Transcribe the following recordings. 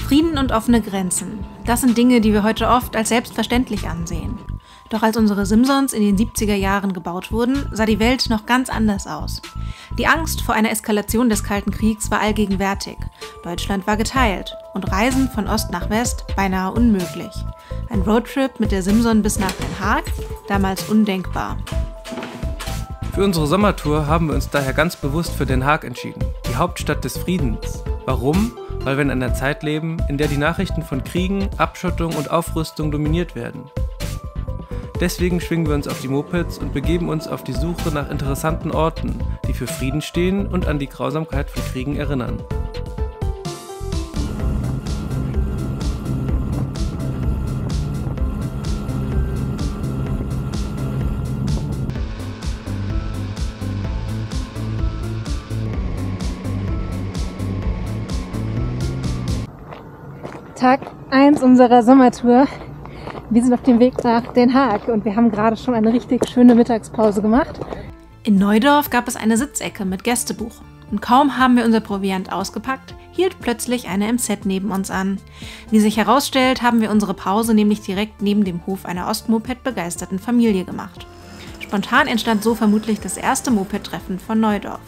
Frieden und offene Grenzen. Das sind Dinge, die wir heute oft als selbstverständlich ansehen. Doch als unsere Simpsons in den 70er Jahren gebaut wurden, sah die Welt noch ganz anders aus. Die Angst vor einer Eskalation des Kalten Kriegs war allgegenwärtig. Deutschland war geteilt und Reisen von Ost nach West beinahe unmöglich. Ein Roadtrip mit der Simson bis nach Den Haag? Damals undenkbar. Für unsere Sommertour haben wir uns daher ganz bewusst für Den Haag entschieden, die Hauptstadt des Friedens. Warum? Weil wir in einer Zeit leben, in der die Nachrichten von Kriegen, Abschottung und Aufrüstung dominiert werden. Deswegen schwingen wir uns auf die Mopeds und begeben uns auf die Suche nach interessanten Orten, die für Frieden stehen und an die Grausamkeit von Kriegen erinnern. Tag 1 unserer Sommertour. Wir sind auf dem Weg nach Den Haag und wir haben gerade schon eine richtig schöne Mittagspause gemacht. In Neudorf gab es eine Sitzecke mit Gästebuch. Und kaum haben wir unser Proviant ausgepackt, hielt plötzlich eine MZ neben uns an. Wie sich herausstellt, haben wir unsere Pause nämlich direkt neben dem Hof einer Ostmoped-begeisterten Familie gemacht. Spontan entstand so vermutlich das erste Moped-Treffen von Neudorf.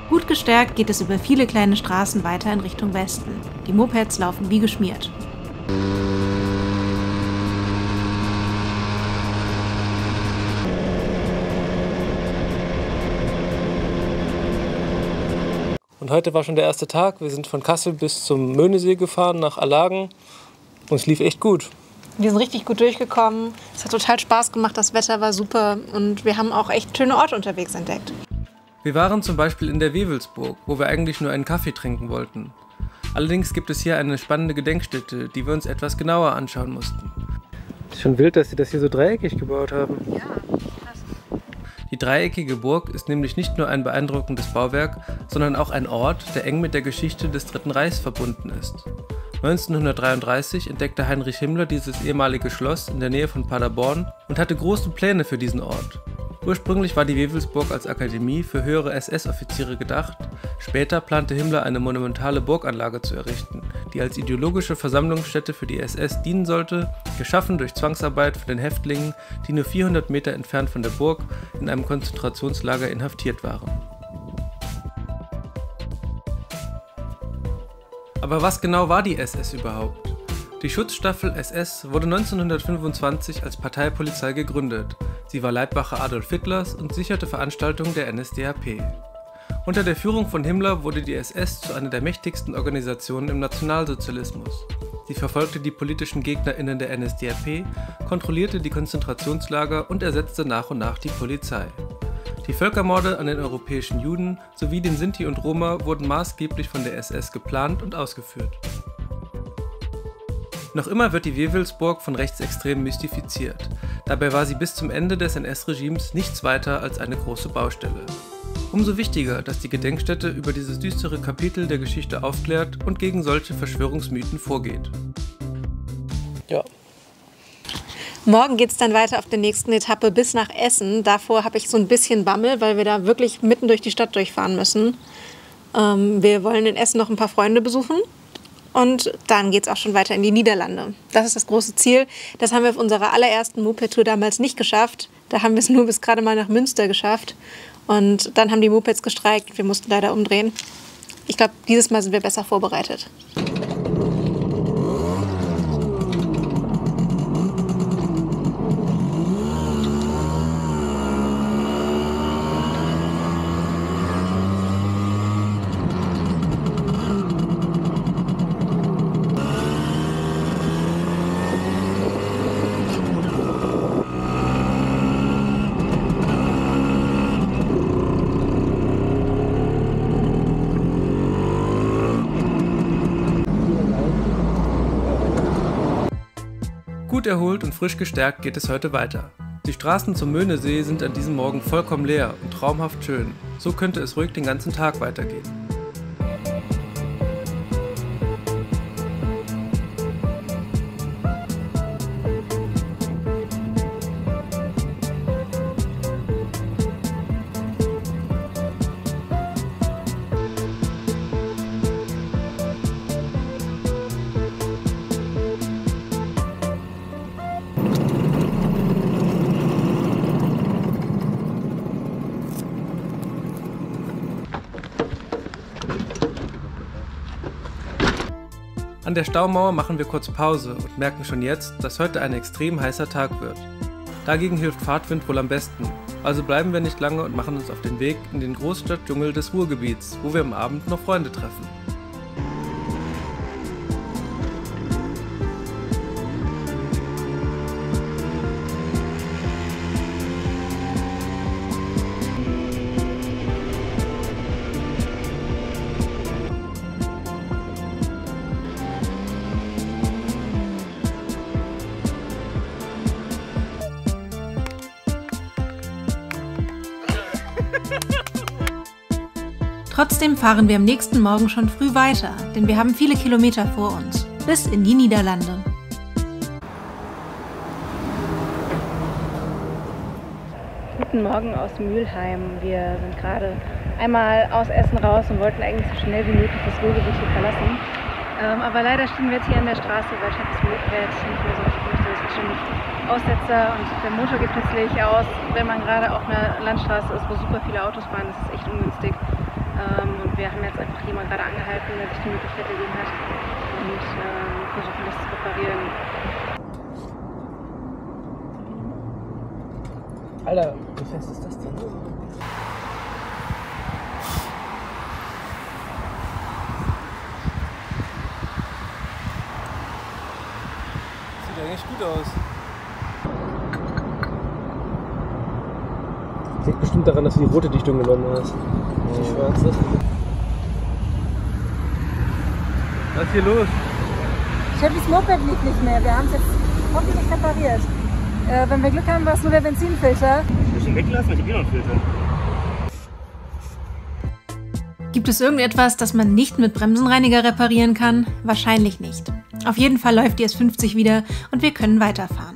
Gut gestärkt geht es über viele kleine Straßen weiter in Richtung Westen. Die Mopeds laufen wie geschmiert. Und heute war schon der erste Tag. Wir sind von Kassel bis zum Möhnesee gefahren, nach Allagen. Und es lief echt gut. Wir sind richtig gut durchgekommen. Es hat total Spaß gemacht, das Wetter war super und wir haben auch echt schöne Orte unterwegs entdeckt. Wir waren zum Beispiel in der Wewelsburg, wo wir eigentlich nur einen Kaffee trinken wollten. Allerdings gibt es hier eine spannende Gedenkstätte, die wir uns etwas genauer anschauen mussten. Ist schon wild, dass sie das hier so dreieckig gebaut haben. Ja, krass. Die dreieckige Burg ist nämlich nicht nur ein beeindruckendes Bauwerk, sondern auch ein Ort, der eng mit der Geschichte des Dritten Reichs verbunden ist. 1933 entdeckte Heinrich Himmler dieses ehemalige Schloss in der Nähe von Paderborn und hatte große Pläne für diesen Ort. Ursprünglich war die Wewelsburg als Akademie für höhere SS-Offiziere gedacht, später plante Himmler eine monumentale Burganlage zu errichten, die als ideologische Versammlungsstätte für die SS dienen sollte, geschaffen durch Zwangsarbeit von den Häftlingen, die nur 400 Meter entfernt von der Burg in einem Konzentrationslager inhaftiert waren. Aber was genau war die SS überhaupt? Die Schutzstaffel SS wurde 1925 als Parteipolizei gegründet. Sie war Leibwache Adolf Hitlers und sicherte Veranstaltungen der NSDAP. Unter der Führung von Himmler wurde die SS zu einer der mächtigsten Organisationen im Nationalsozialismus. Sie verfolgte die politischen GegnerInnen der NSDAP, kontrollierte die Konzentrationslager und ersetzte nach und nach die Polizei. Die Völkermorde an den europäischen Juden sowie den Sinti und Roma wurden maßgeblich von der SS geplant und ausgeführt. Noch immer wird die Wewelsburg von Rechtsextremen mystifiziert. Dabei war sie bis zum Ende des NS-Regimes nichts weiter als eine große Baustelle. Umso wichtiger, dass die Gedenkstätte über dieses düstere Kapitel der Geschichte aufklärt und gegen solche Verschwörungsmythen vorgeht. Ja. Morgen geht es dann weiter auf der nächsten Etappe bis nach Essen. Davor habe ich so ein bisschen Bammel, weil wir da wirklich mitten durch die Stadt durchfahren müssen. Wir wollen in Essen noch ein paar Freunde besuchen. Und dann geht es auch schon weiter in die Niederlande. Das ist das große Ziel. Das haben wir auf unserer allerersten Moped-Tour damals nicht geschafft. Da haben wir es nur bis gerade mal nach Münster geschafft. Und dann haben die Mopeds gestreikt und wir mussten leider umdrehen. Ich glaube, dieses Mal sind wir besser vorbereitet. Gut erholt und frisch gestärkt geht es heute weiter. Die Straßen zum Möhnesee sind an diesem Morgen vollkommen leer und traumhaft schön. So könnte es ruhig den ganzen Tag weitergehen. An der Staumauer machen wir kurz Pause und merken schon jetzt, dass heute ein extrem heißer Tag wird. Dagegen hilft Fahrtwind wohl am besten, also bleiben wir nicht lange und machen uns auf den Weg in den Großstadtdschungel des Ruhrgebiets, wo wir am Abend noch Freunde treffen. Trotzdem fahren wir am nächsten Morgen schon früh weiter, denn wir haben viele Kilometer vor uns, bis in die Niederlande. Guten Morgen aus Mülheim. Wir sind gerade einmal aus Essen raus und wollten eigentlich so schnell wie möglich das Ruhrgebiet hier verlassen. Aber leider stehen wir jetzt hier an der Straße, weil Tempo-Wert nicht mehr so richtig möchte. Das ist schon Aussetzer und der Motor geht plötzlich aus, wenn man gerade auf einer Landstraße ist, wo super viele Autos fahren. Das ist echt ungünstig. Und wir haben jetzt einfach jemanden gerade angehalten, der sich die Möglichkeit gegeben hat und versuchen das zu reparieren. Alter, wie fest ist das denn? Sieht eigentlich gut aus. Das liegt bestimmt daran, dass du die rote Dichtung genommen hast. Die schwarze. Was ist hier los? Chevys Moped liegt nicht mehr. Wir haben es jetzt hoffentlich repariert. Wenn wir Glück haben, war es nur der Benzinfilter. Muss ich ihn weglassen? Ich habe hier noch einen Filter. Gibt es irgendetwas, das man nicht mit Bremsenreiniger reparieren kann? Wahrscheinlich nicht. Auf jeden Fall läuft die S50 wieder und wir können weiterfahren.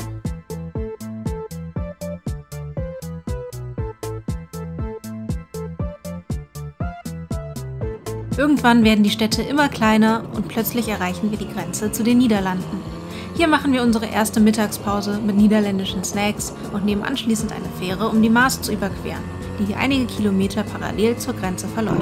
Irgendwann werden die Städte immer kleiner und plötzlich erreichen wir die Grenze zu den Niederlanden. Hier machen wir unsere erste Mittagspause mit niederländischen Snacks und nehmen anschließend eine Fähre, um die Maas zu überqueren, die einige Kilometer parallel zur Grenze verläuft.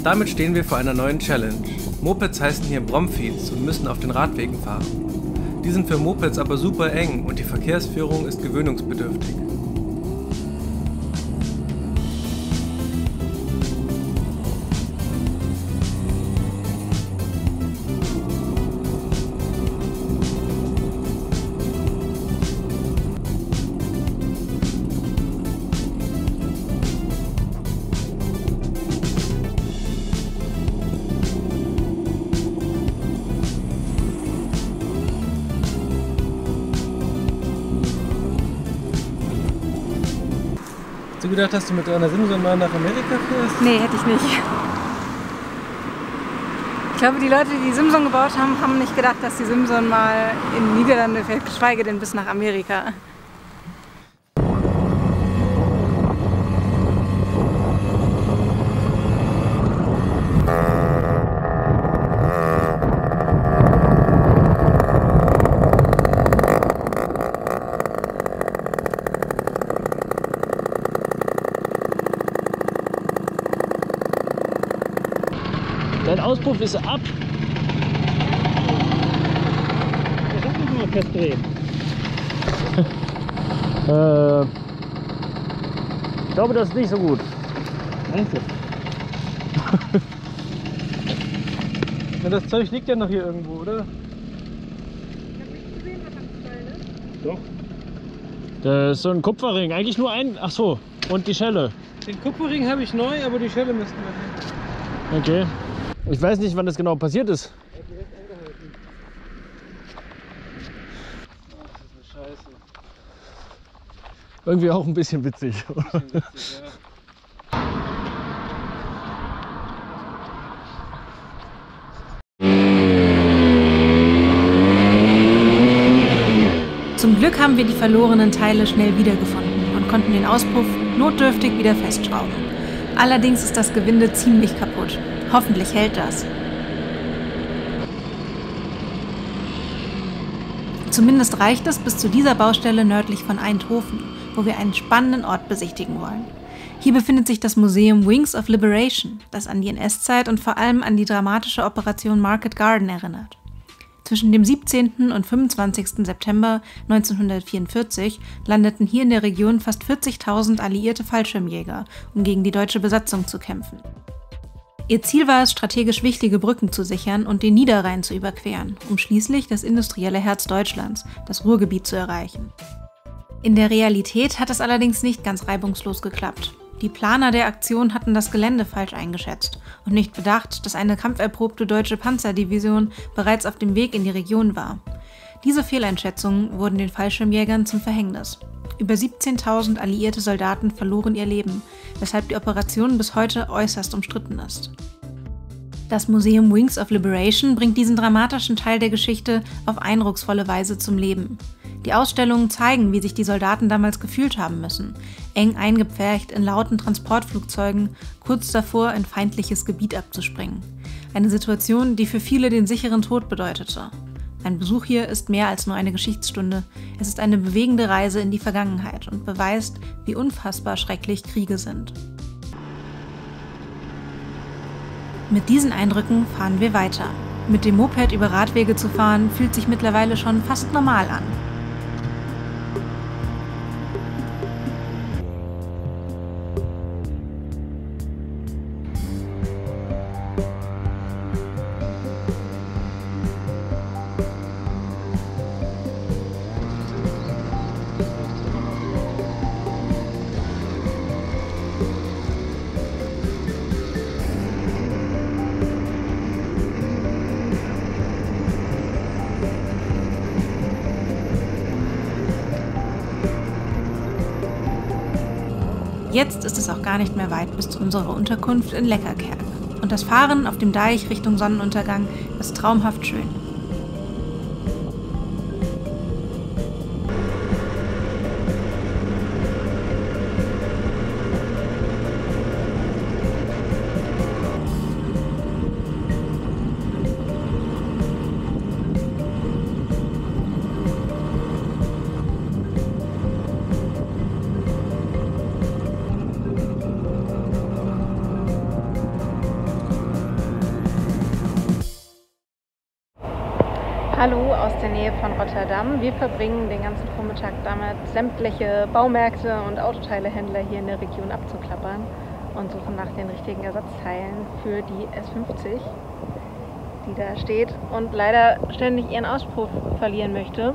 Damit stehen wir vor einer neuen Challenge. Mopeds heißen hier Bromfiets und müssen auf den Radwegen fahren. Die sind für Mopeds aber super eng und die Verkehrsführung ist gewöhnungsbedürftig. Hast du gedacht, dass du mit einer Simson mal nach Amerika fährst? Nee, hätte ich nicht. Ich glaube, die Leute, die die Simson gebaut haben, haben nicht gedacht, dass die Simson mal in die Niederlande fährt, geschweige denn bis nach Amerika. Dein Auspuff ist ab. Ich hab mich mal festdrehen. Ich glaube, das ist nicht so gut. Meinst du? Das Zeug liegt ja noch hier irgendwo, oder? Ich habe nicht gesehen, was am Teil ist. Doch. Das ist so ein Kupferring. Eigentlich nur ein. Ach so. Und die Schelle. Den Kupferring habe ich neu, aber die Schelle müssten wir nehmen. Okay. Ich weiß nicht, wann das genau passiert ist. Direkt angehalten. Oh, das ist eine Scheiße. Irgendwie auch ein bisschen witzig. Ein bisschen witzig, ja. Glück haben wir die verlorenen Teile schnell wiedergefunden und konnten den Auspuff notdürftig wieder festschrauben. Allerdings ist das Gewinde ziemlich kaputt. Hoffentlich hält das. Zumindest reicht es bis zu dieser Baustelle nördlich von Eindhoven, wo wir einen spannenden Ort besichtigen wollen. Hier befindet sich das Museum Wings of Liberation, das an die NS-Zeit und vor allem an die dramatische Operation Market Garden erinnert. Zwischen dem 17. und 25. September 1944 landeten hier in der Region fast 40.000 alliierte Fallschirmjäger, um gegen die deutsche Besatzung zu kämpfen. Ihr Ziel war es, strategisch wichtige Brücken zu sichern und den Niederrhein zu überqueren, um schließlich das industrielle Herz Deutschlands, das Ruhrgebiet, zu erreichen. In der Realität hat es allerdings nicht ganz reibungslos geklappt. Die Planer der Aktion hatten das Gelände falsch eingeschätzt und nicht bedacht, dass eine kampferprobte deutsche Panzerdivision bereits auf dem Weg in die Region war. Diese Fehleinschätzungen wurden den Fallschirmjägern zum Verhängnis. Über 17.000 alliierte Soldaten verloren ihr Leben, weshalb die Operation bis heute äußerst umstritten ist. Das Museum Wings of Liberation bringt diesen dramatischen Teil der Geschichte auf eindrucksvolle Weise zum Leben. Die Ausstellungen zeigen, wie sich die Soldaten damals gefühlt haben müssen, eng eingepfercht in lauten Transportflugzeugen, kurz davor in feindliches Gebiet abzuspringen. Eine Situation, die für viele den sicheren Tod bedeutete. Ein Besuch hier ist mehr als nur eine Geschichtsstunde. Es ist eine bewegende Reise in die Vergangenheit und beweist, wie unfassbar schrecklich Kriege sind. Mit diesen Eindrücken fahren wir weiter. Mit dem Moped über Radwege zu fahren, fühlt sich mittlerweile schon fast normal an. Jetzt ist es auch gar nicht mehr weit bis zu unserer Unterkunft in Leckerkerk. Und das Fahren auf dem Deich Richtung Sonnenuntergang ist traumhaft schön. Hallo aus der Nähe von Rotterdam. Wir verbringen den ganzen Vormittag damit, sämtliche Baumärkte und Autoteilehändler hier in der Region abzuklappern und suchen nach den richtigen Ersatzteilen für die S50, die da steht und leider ständig ihren Auspuff verlieren möchte.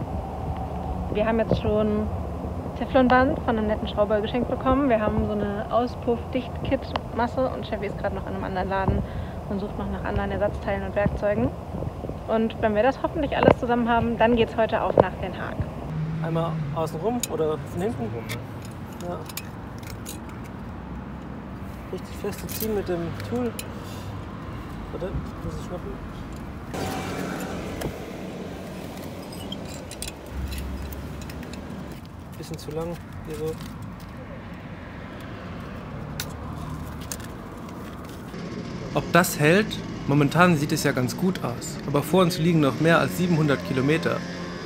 Wir haben jetzt schon Teflonband von einem netten Schrauber geschenkt bekommen. Wir haben so eine Auspuff-Dicht-Kit-Masse und Chevy ist gerade noch in einem anderen Laden und sucht noch nach anderen Ersatzteilen und Werkzeugen. Und wenn wir das hoffentlich alles zusammen haben, dann geht es heute auf nach Den Haag. Einmal außen rum oder von hinten rum. Ja. Richtig fest zu ziehen mit dem Tool. Warte, muss ich schnappen. Bisschen zu lang, hier so. Ob das hält? Momentan sieht es ja ganz gut aus, aber vor uns liegen noch mehr als 700 Kilometer.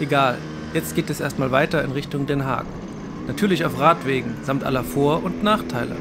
Egal, jetzt geht es erstmal weiter in Richtung Den Haag. Natürlich auf Radwegen, samt aller Vor- und Nachteile.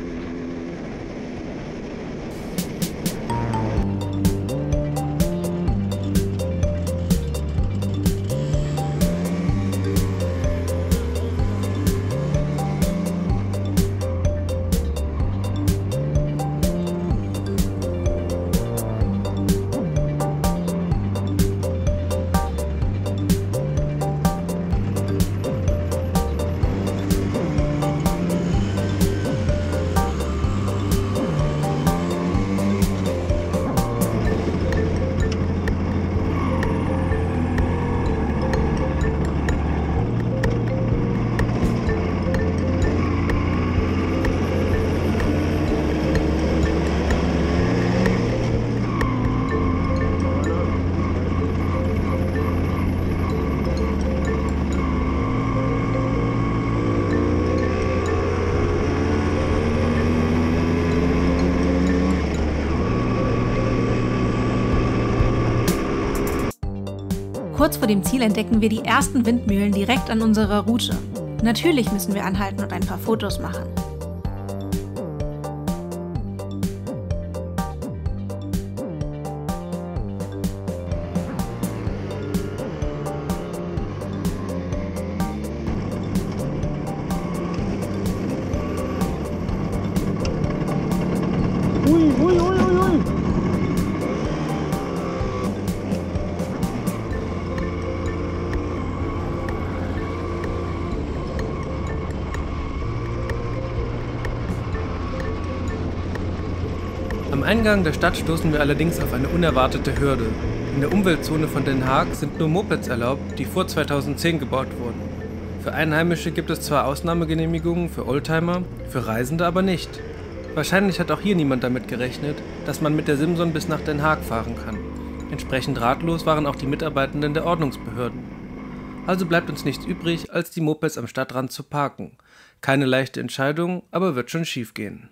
Kurz vor dem Ziel entdecken wir die ersten Windmühlen direkt an unserer Route. Natürlich müssen wir anhalten und ein paar Fotos machen. Am Eingang der Stadt stoßen wir allerdings auf eine unerwartete Hürde. In der Umweltzone von Den Haag sind nur Mopeds erlaubt, die vor 2010 gebaut wurden. Für Einheimische gibt es zwar Ausnahmegenehmigungen für Oldtimer, für Reisende aber nicht. Wahrscheinlich hat auch hier niemand damit gerechnet, dass man mit der Simson bis nach Den Haag fahren kann. Entsprechend ratlos waren auch die Mitarbeitenden der Ordnungsbehörden. Also bleibt uns nichts übrig, als die Mopeds am Stadtrand zu parken. Keine leichte Entscheidung, aber wird schon schief gehen.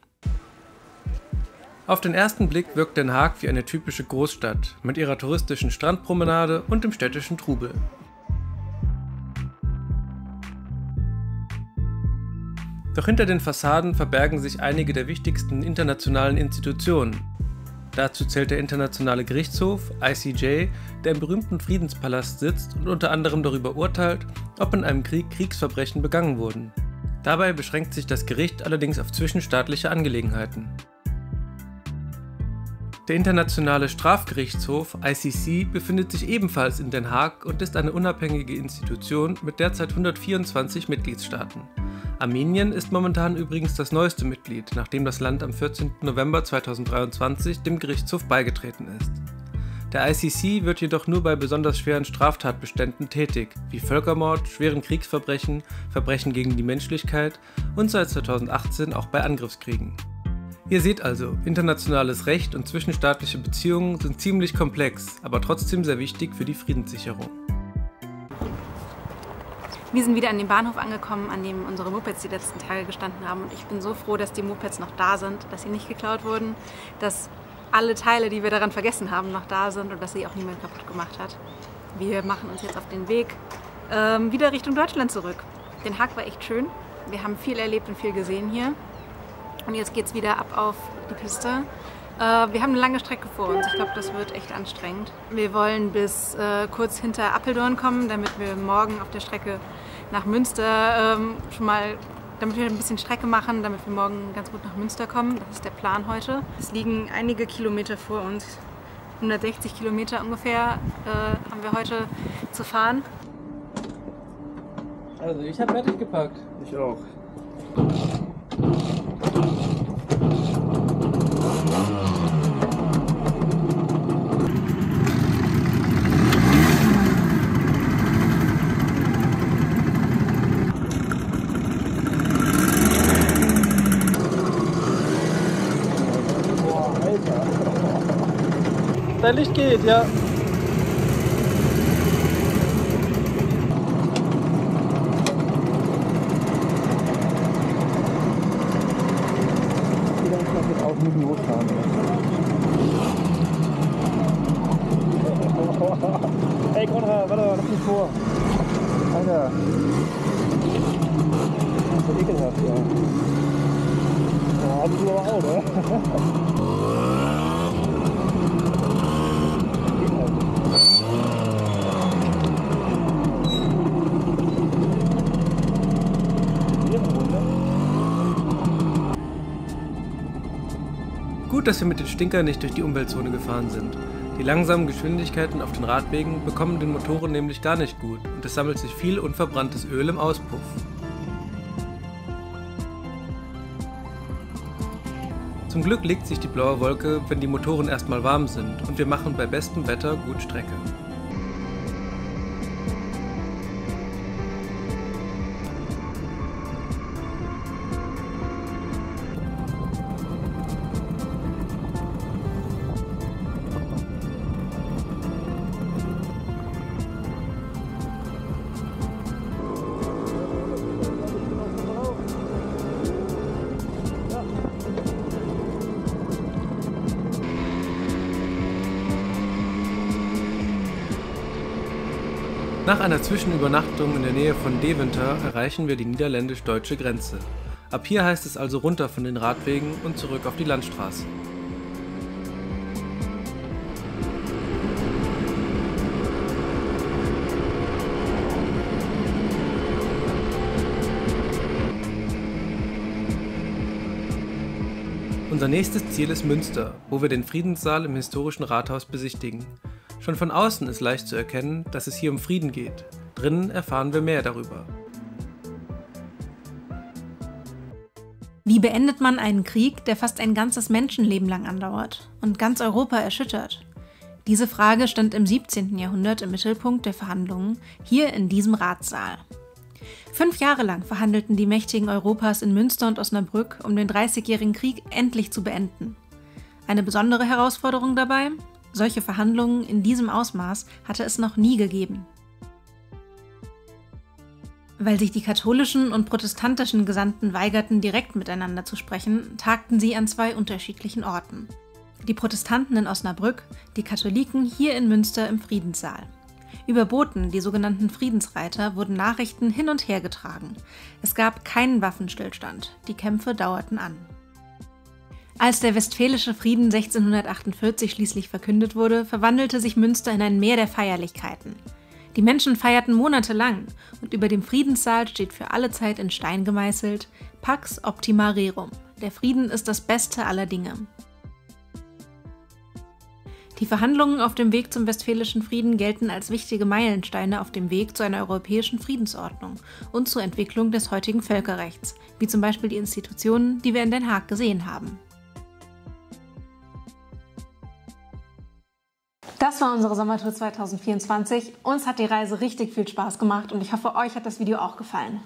Auf den ersten Blick wirkt Den Haag wie eine typische Großstadt, mit ihrer touristischen Strandpromenade und dem städtischen Trubel. Doch hinter den Fassaden verbergen sich einige der wichtigsten internationalen Institutionen. Dazu zählt der Internationale Gerichtshof, ICJ, der im berühmten Friedenspalast sitzt und unter anderem darüber urteilt, ob in einem Krieg Kriegsverbrechen begangen wurden. Dabei beschränkt sich das Gericht allerdings auf zwischenstaatliche Angelegenheiten. Der Internationale Strafgerichtshof (ICC) befindet sich ebenfalls in Den Haag und ist eine unabhängige Institution mit derzeit 124 Mitgliedstaaten. Armenien ist momentan übrigens das neueste Mitglied, nachdem das Land am 14. November 2023 dem Gerichtshof beigetreten ist. Der ICC wird jedoch nur bei besonders schweren Straftatbeständen tätig, wie Völkermord, schweren Kriegsverbrechen, Verbrechen gegen die Menschlichkeit und seit 2018 auch bei Angriffskriegen. Ihr seht also, internationales Recht und zwischenstaatliche Beziehungen sind ziemlich komplex, aber trotzdem sehr wichtig für die Friedenssicherung. Wir sind wieder an dem Bahnhof angekommen, an dem unsere Mopeds die letzten Tage gestanden haben. Und ich bin so froh, dass die Mopeds noch da sind, dass sie nicht geklaut wurden, dass alle Teile, die wir daran vergessen haben, noch da sind und dass sie auch niemand kaputt gemacht hat. Wir machen uns jetzt auf den Weg wieder Richtung Deutschland zurück. Den Haag war echt schön. Wir haben viel erlebt und viel gesehen hier. Und jetzt geht es wieder ab auf die Piste. Wir haben eine lange Strecke vor uns. Ich glaube, das wird echt anstrengend. Wir wollen bis kurz hinter Apeldoorn kommen, damit wir morgen auf der Strecke nach Münster damit wir ein bisschen Strecke machen, damit wir morgen ganz gut nach Münster kommen. Das ist der Plan heute. Es liegen einige Kilometer vor uns. 160 Kilometer ungefähr haben wir heute zu fahren. Also ich habe fertig gepackt. Ich auch. Dein Licht geht, ja. Auch mit dem Losfahren. Hey Konrad, warte, lass mich vor. Alter. Das ist so ekelhaft, ja. Ja, hast du aber auch, ne? Gut, dass wir mit den Stinkern nicht durch die Umweltzone gefahren sind. Die langsamen Geschwindigkeiten auf den Radwegen bekommen den Motoren nämlich gar nicht gut und es sammelt sich viel unverbranntes Öl im Auspuff. Zum Glück legt sich die blaue Wolke, wenn die Motoren erstmal warm sind und wir machen bei bestem Wetter gut Strecke. Nach einer Zwischenübernachtung in der Nähe von Deventer erreichen wir die niederländisch-deutsche Grenze. Ab hier heißt es also runter von den Radwegen und zurück auf die Landstraße. Unser nächstes Ziel ist Münster, wo wir den Friedenssaal im historischen Rathaus besichtigen. Schon von außen ist leicht zu erkennen, dass es hier um Frieden geht. Drinnen erfahren wir mehr darüber. Wie beendet man einen Krieg, der fast ein ganzes Menschenleben lang andauert und ganz Europa erschüttert? Diese Frage stand im 17. Jahrhundert im Mittelpunkt der Verhandlungen hier in diesem Ratssaal. 5 Jahre lang verhandelten die Mächtigen Europas in Münster und Osnabrück, um den Dreißigjährigen Krieg endlich zu beenden. Eine besondere Herausforderung dabei? Solche Verhandlungen in diesem Ausmaß hatte es noch nie gegeben. Weil sich die katholischen und protestantischen Gesandten weigerten, direkt miteinander zu sprechen, tagten sie an 2 unterschiedlichen Orten. Die Protestanten in Osnabrück, die Katholiken hier in Münster im Friedenssaal. Über Boten, die sogenannten Friedensreiter, wurden Nachrichten hin und her getragen. Es gab keinen Waffenstillstand, die Kämpfe dauerten an. Als der Westfälische Frieden 1648 schließlich verkündet wurde, verwandelte sich Münster in ein Meer der Feierlichkeiten. Die Menschen feierten monatelang und über dem Friedenssaal steht für alle Zeit in Stein gemeißelt: Pax optima rerum. Der Frieden ist das Beste aller Dinge. Die Verhandlungen auf dem Weg zum Westfälischen Frieden gelten als wichtige Meilensteine auf dem Weg zu einer europäischen Friedensordnung und zur Entwicklung des heutigen Völkerrechts, wie zum Beispiel die Institutionen, die wir in Den Haag gesehen haben. Das war unsere Sommertour 2024. Uns hat die Reise richtig viel Spaß gemacht und ich hoffe, euch hat das Video auch gefallen.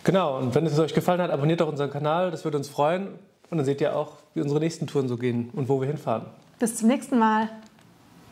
Genau, und wenn es euch gefallen hat, abonniert doch unseren Kanal, das würde uns freuen. Und dann seht ihr auch, wie unsere nächsten Touren so gehen und wo wir hinfahren. Bis zum nächsten Mal.